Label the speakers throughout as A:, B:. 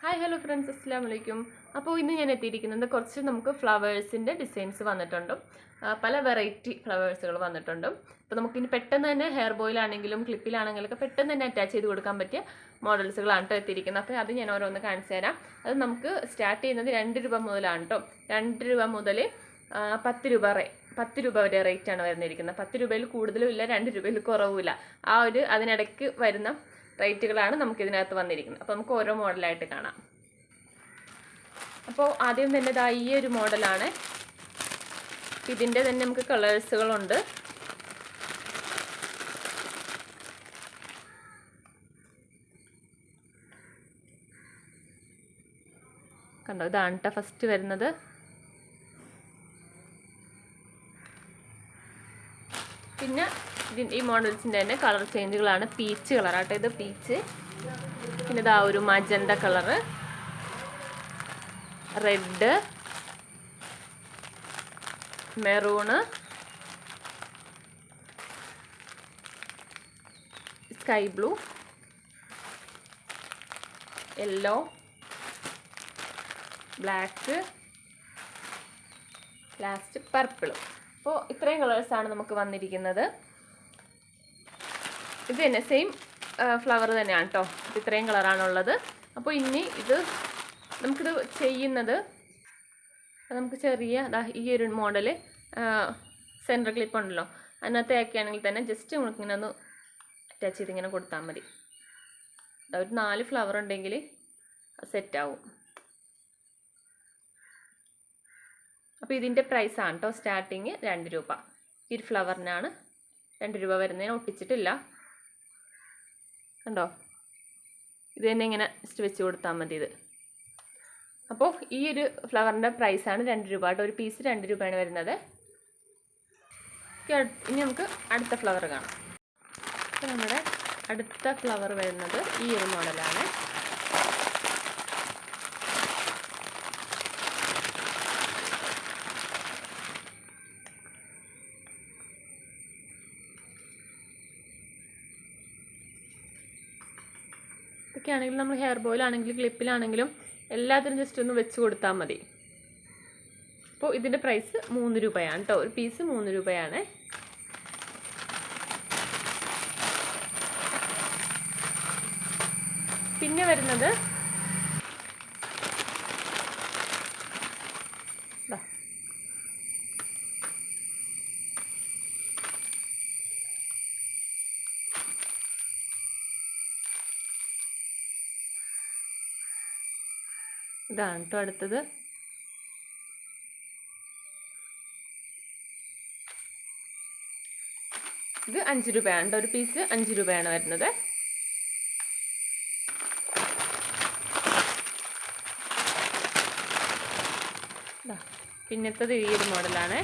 A: Hi hello friends, അസ്സലാമു അലൈക്കും. അപ്പോൾ ഇന്ന് ഞാൻ എത്തിയിരിക്കുന്നത് കുറച്ച് നമുക്ക് ഫ്ലവേഴ്സിൻ്റെ ഡിസൈൻസ് വന്നിട്ടുണ്ട്. പല വെറൈറ്റി ഫ്ലവേഴ്സുകൾ വന്നിട്ടുണ്ട്. അപ്പോൾ നമുക്കിനി പെട്ടെന്ന് തന്നെ ഹെയർ ബോയിലാണെങ്കിലും ക്ലിപ്പിലാണെങ്കിലൊക്കെ പെട്ടെന്ന് തന്നെ അറ്റാച്ച് ചെയ്ത് കൊടുക്കാൻ പറ്റിയ മോഡൽസുകളാണ് കേട്ടോ എത്തിയിരിക്കുന്നത്. അപ്പോൾ അത് ഞാൻ ഓരോന്ന് കാണിച്ചു തരാം. അത് നമുക്ക് സ്റ്റാർട്ട് ചെയ്യുന്നത് 2 രൂപ മുതലാണ് കേട്ടോ. 2 രൂപ മുതൽ 10 രൂപ വരെ റേറ്റാണ് വരുന്നിരിക്കുന്നത്. 10 രൂപയിൽ കൂടുതലും ഇല്ല, 2 രൂപയിൽ കുറവുമില്ല. അതിനിടയ്ക്ക് വരുന്ന റേറ്റുകളാണ് നമുക്കിതിനകത്ത് വന്നിരിക്കുന്നത്. അപ്പോൾ നമുക്ക് ഓരോ മോഡലായിട്ട് കാണാം. അപ്പോൾ ആദ്യം തന്നെ ഈ ഒരു മോഡലാണ്. ഇതിൻ്റെ തന്നെ നമുക്ക് കളേഴ്സുകളുണ്ട്. കണ്ടോ, ഇതാണ് കേട്ടോ ഫസ്റ്റ് വരുന്നത്. പിന്നെ ഈ മോഡൽസിൻ്റെ തന്നെ കളർ ചേഞ്ചുകളാണ്. പീച്ച് കളറാട്ടോ, ഇത് പീച്ച്. പിന്നെ ഇതാ ഒരു magenta colour, red, maroon, sky blue, yellow, black, last പർപ്പിളും. അപ്പോൾ ഇത്രയും കളേഴ്സാണ് നമുക്ക് വന്നിരിക്കുന്നത്. ഇത് തന്നെ സെയിം ഫ്ലവർ തന്നെയാണ് കേട്ടോ. ഇത്രയും കളറാണുള്ളത്. അപ്പോൾ ഇനി നമുക്കിത് ചെയ്യുന്നത്, നമുക്ക് ചെറിയ ഈ ഒരു മോഡൽ സെൻറ്റർ ക്ലിപ്പ് ഉണ്ടല്ലോ, അതിനകത്ത് ആക്കുകയാണെങ്കിൽ തന്നെ ജസ്റ്റ് നമുക്കിങ്ങനെ ഒന്ന് അറ്റാച്ച് ചെയ്ത് ഇങ്ങനെ കൊടുത്താൽ മതി. ഒരു 4 ഫ്ലവർ ഉണ്ടെങ്കിൽ സെറ്റാവും. അപ്പോൾ ഇതിൻ്റെ പ്രൈസാണ് കേട്ടോ സ്റ്റാർട്ടിങ് 2 രൂപ. ഈ ഒരു ഫ്ലവറിനാണ് 2 രൂപ വരുന്നതിന്. ഒട്ടിച്ചിട്ടില്ല കണ്ടോ. ഇത് തന്നെ ഇങ്ങനെ ജസ്റ്റ് വെച്ച് കൊടുത്താൽ മതി ഇത്. അപ്പോൾ ഈ ഒരു ഫ്ലവറിൻ്റെ പ്രൈസാണ് 2 രൂപ കേട്ടോ. ഒരു പീസ് 2 രൂപയാണ് വരുന്നത്. ഇനി നമുക്ക് അടുത്ത ഫ്ലവർ കാണാം. അപ്പോൾ നമ്മുടെ അടുത്ത ഫ്ലവർ വരുന്നത് ഈ ഒരു മോഡലാണ്. ഇതൊക്കെ ആണെങ്കിലും നമ്മൾ ഹെയർ ബോയിലാണെങ്കിലും ക്ലിപ്പിലാണെങ്കിലും എല്ലാത്തിനും ജസ്റ്റ് ഒന്ന് വെച്ച് കൊടുത്താൽ മതി. അപ്പോൾ ഇതിൻ്റെ പ്രൈസ് 3 രൂപയാണ് കേട്ടോ. ഒരു പീസ് 3 രൂപയാണ്. പിന്നെ വരുന്നത് ഇതാണ് കേട്ടോ അടുത്തത്. ഇത് 5 രൂപയാണ് കേട്ടോ. ഒരു പീസ് 5 രൂപയാണ് വരുന്നത്. പിന്നത്തത് ഈ ഒരു മോഡലാണ്.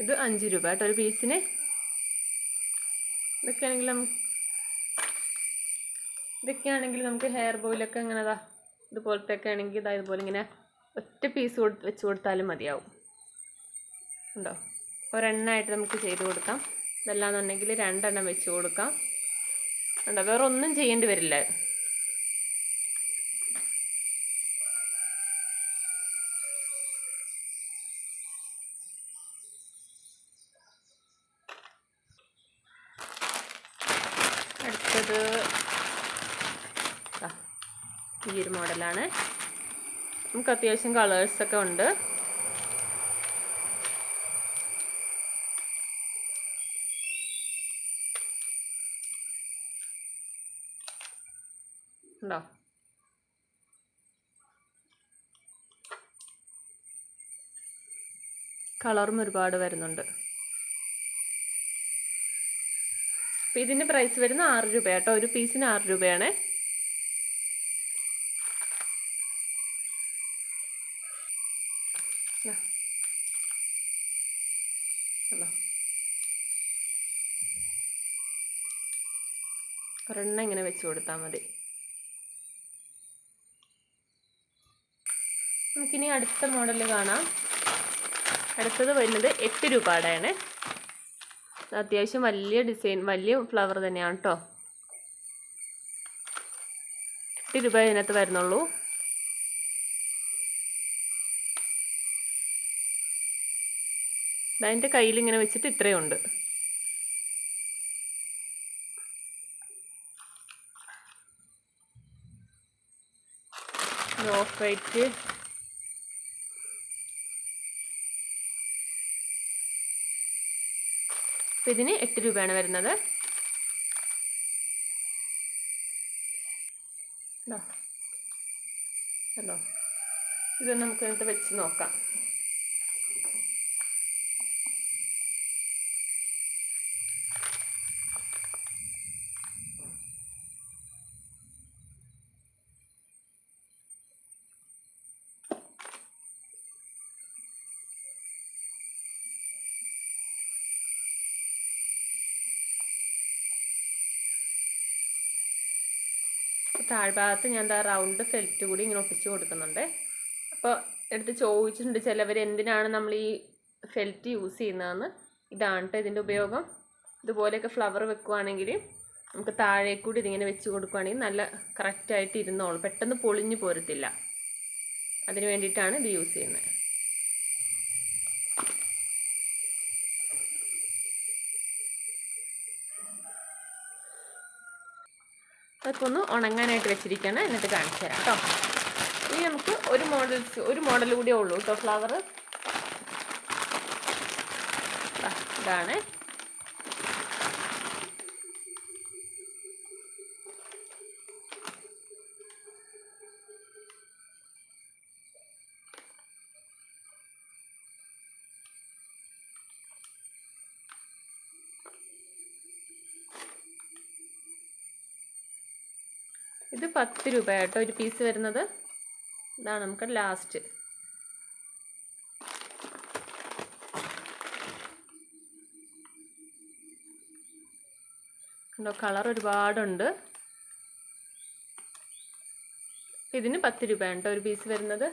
A: ഇത് 5 രൂപ കേട്ടോ ഒരു പീസിന്. ഇതൊക്കെയാണെങ്കിൽ നമുക്ക് ഹെയർ ബോയിലൊക്കെ ഇങ്ങനെ ഇതുപോലത്തെ ഒക്കെ ആണെങ്കിൽ ഇതുപോലെ ഇങ്ങനെ ഒറ്റ പീസ് വെച്ച് കൊടുത്താലും മതിയാവും. ഉണ്ടോ, ഒരെണ്ണമായിട്ട് നമുക്ക് ചെയ്ത് കൊടുക്കാം. ഇതല്ലാന്നുണ്ടെങ്കിൽ 2 എണ്ണം വെച്ച് കൊടുക്കാം. ഉണ്ടോ, വേറെ ഒന്നും ചെയ്യേണ്ടി വരില്ല. അടുത്തത് ഈ ഒരു മോഡലാണ്. നമുക്ക് അത്യാവശ്യം കളേഴ്സൊക്കെ ഉണ്ട്. ഉണ്ടോ, കളറും ഒരുപാട് വരുന്നുണ്ട്. അപ്പോൾ ഇതിൻ്റെ പ്രൈസ് വരുന്ന 6 രൂപ കേട്ടോ. ഒരു പീസിന് 6 രൂപയാണ്. ഒരെണ്ണം ഇങ്ങനെ വെച്ച് കൊടുത്താൽ മതി. നമുക്കിനി അടുത്ത മോഡൽ കാണാം. അടുത്തത് വരുന്നത് 8 രൂപയുടെയാണ്. അത്യാവശ്യം വലിയ ഡിസൈൻ, വലിയ ഫ്ലവർ തന്നെയാണ് കേട്ടോ. 8 രൂപ ഇതിനകത്ത് വരുന്നുള്ളൂ. അതിൻ്റെ കയ്യിൽ ഇങ്ങനെ വെച്ചിട്ട് ഇത്രയുണ്ട്. ഓഫ് വൈറ്റ്, അപ്പം ഇതിന് 8 രൂപയാണ് വരുന്നത്. ഹലോ, ഇത് നമുക്ക് എന്നിട്ട് വെച്ച് നോക്കാം. താഴ്ഭാഗത്ത് ഞാൻ എന്താ റൗണ്ട് ഫെൽറ്റ് കൂടി ഇങ്ങനെ ഒട്ടിച്ച് കൊടുക്കുന്നുണ്ട്. അപ്പോൾ എടുത്ത് ചോദിച്ചിട്ടുണ്ട് ചിലവർ എന്തിനാണ് നമ്മൾ ഈ ഫെൽറ്റ് യൂസ് ചെയ്യുന്നതെന്ന്. ഇതാണ് കേട്ടോ ഇതിൻ്റെ ഉപയോഗം. ഇതുപോലെയൊക്കെ ഫ്ലവർ വെക്കുവാണെങ്കിൽ നമുക്ക് താഴേക്കൂടി ഇതിങ്ങനെ വെച്ച് കൊടുക്കുകയാണെങ്കിൽ നല്ല കറക്റ്റായിട്ട് ഇരുന്നോളും, പെട്ടെന്ന് പൊളിഞ്ഞു പോരത്തില്ല. അതിന് വേണ്ടിയിട്ടാണ് ഇത് യൂസ് ചെയ്യുന്നത്. അതൊക്കെ ഒന്ന് ഉണങ്ങാനായിട്ട് വെച്ചിരിക്കുകയാണ്. എന്നിട്ട് കാണിച്ചു തരാം കേട്ടോ. ഇനി നമുക്ക് ഒരു മോഡൽ കൂടിയേ ഉള്ളൂ കേട്ടോ ഫ്ലവർ. ഇതാണ്. ഇത് 10 രൂപ കേട്ടോ ഒരു പീസ് വരുന്നത്. ഇതാണ് നമുക്ക് ലാസ്റ്റ്. കണ്ടോ, കളർ ഒരുപാടുണ്ട്. ഇതിന് 10 രൂപയാണ് കേട്ടോ ഒരു പീസ് വരുന്നത്.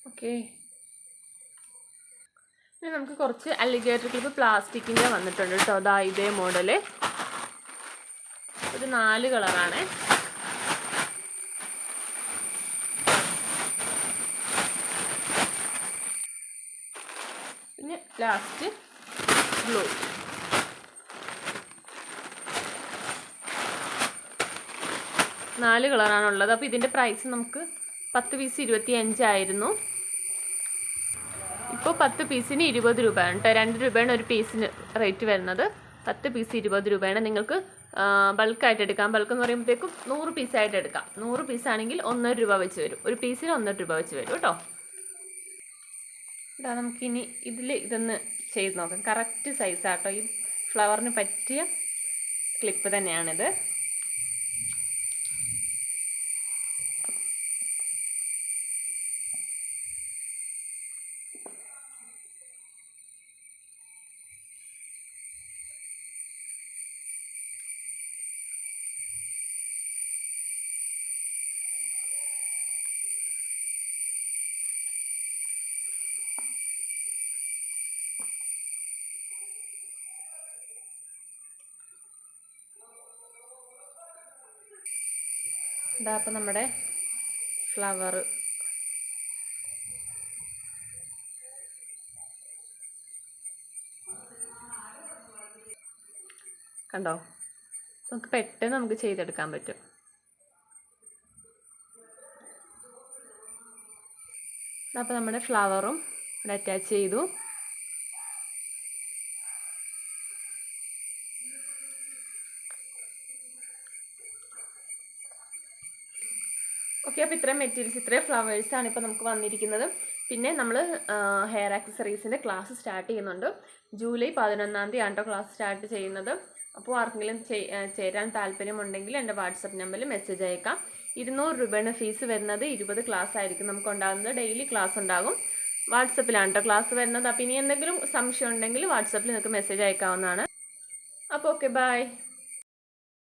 A: ഓക്കെ, ഇനി നമുക്ക് കുറച്ച് അലിഗേറ്റർ ക്ലിപ്പ് പ്ലാസ്റ്റിക്കിൻ്റെ വന്നിട്ടുണ്ട് കേട്ടോ. അതാ ഇതേ മോഡല്. ഒരു 4 കളറാണ്. പിന്നെ ലാസ്റ്റ് ബ്ലൂ. നാല് കളറാണുള്ളത്. അപ്പോൾ ഇതിൻ്റെ പ്രൈസ് നമുക്ക് 10 പീസ് 25 ആയിരുന്നു. ഇപ്പോൾ 10 പീസിന് 20 രൂപയാണ് കേട്ടോ. 2 രൂപയാണ് ഒരു പീസിന് റേറ്റ് വരുന്നത്. 10 പീസ് 20 രൂപയാണ്. നിങ്ങൾക്ക് ബൾക്കായിട്ട് എടുക്കാം. ബൾക്ക് എന്ന് പറയുമ്പോഴത്തേക്കും 100 പീസായിട്ട് എടുക്കാം. 100 പീസാണെങ്കിൽ 1.5 രൂപ വെച്ച് വരും. ഒരു പീസിന് 1.5 രൂപ വെച്ച് വരും കേട്ടോ. ഇതാ നമുക്കിനി ഇതൊന്ന് ചെയ്ത് നോക്കാം. കറക്റ്റ് സൈസാട്ടോ. ഈ ഫ്ലവറിന് പറ്റിയ ക്ലിപ്പ് തന്നെയാണിത്. ഇതാ അപ്പം നമ്മുടെ ഫ്ലവർ കണ്ടോ. നമുക്ക് പെട്ടെന്ന് നമുക്ക് ചെയ്തെടുക്കാൻ പറ്റും. അപ്പോൾ നമ്മുടെ ഫ്ലവറും ഇവിടെ അറ്റാച്ച് ചെയ്തു. ഓക്കെ, അപ്പോൾ ഇത്രയും മെറ്റീരിയൽസ്, ഇത്രയും ഫ്ലവേഴ്സാണ് ഇപ്പോൾ നമുക്ക് വന്നിരിക്കുന്നത്. പിന്നെ നമ്മൾ ഹെയർ ആക്സസറീസിൻ്റെ ക്ലാസ് സ്റ്റാർട്ട് ചെയ്യുന്നുണ്ട്. ജൂലൈ 11-ാം തീയതിയാണ് കേട്ടോ ക്ലാസ് സ്റ്റാർട്ട് ചെയ്യുന്നത്. അപ്പോൾ ആർക്കെങ്കിലും ചേരാൻ താല്പര്യമുണ്ടെങ്കിൽ എൻ്റെ വാട്സപ്പ് നമ്പറിൽ മെസ്സേജ് അയക്കാം. 200 രൂപയാണ് ഫീസ് വരുന്നത്. 20 ക്ലാസ് ആയിരിക്കും നമുക്ക് ഉണ്ടാകുന്നത്. ഡെയിലി ക്ലാസ് ഉണ്ടാകും. വാട്സപ്പിലാണ് കേട്ടോ ക്ലാസ് വരുന്നത്. അപ്പോൾ ഇനി എന്തെങ്കിലും സംശയം ഉണ്ടെങ്കിൽ വാട്സപ്പിൽ നിങ്ങൾക്ക് മെസ്സേജ് അയക്കാവുന്നതാണ്. അപ്പോൾ ഓക്കെ, ബൈ.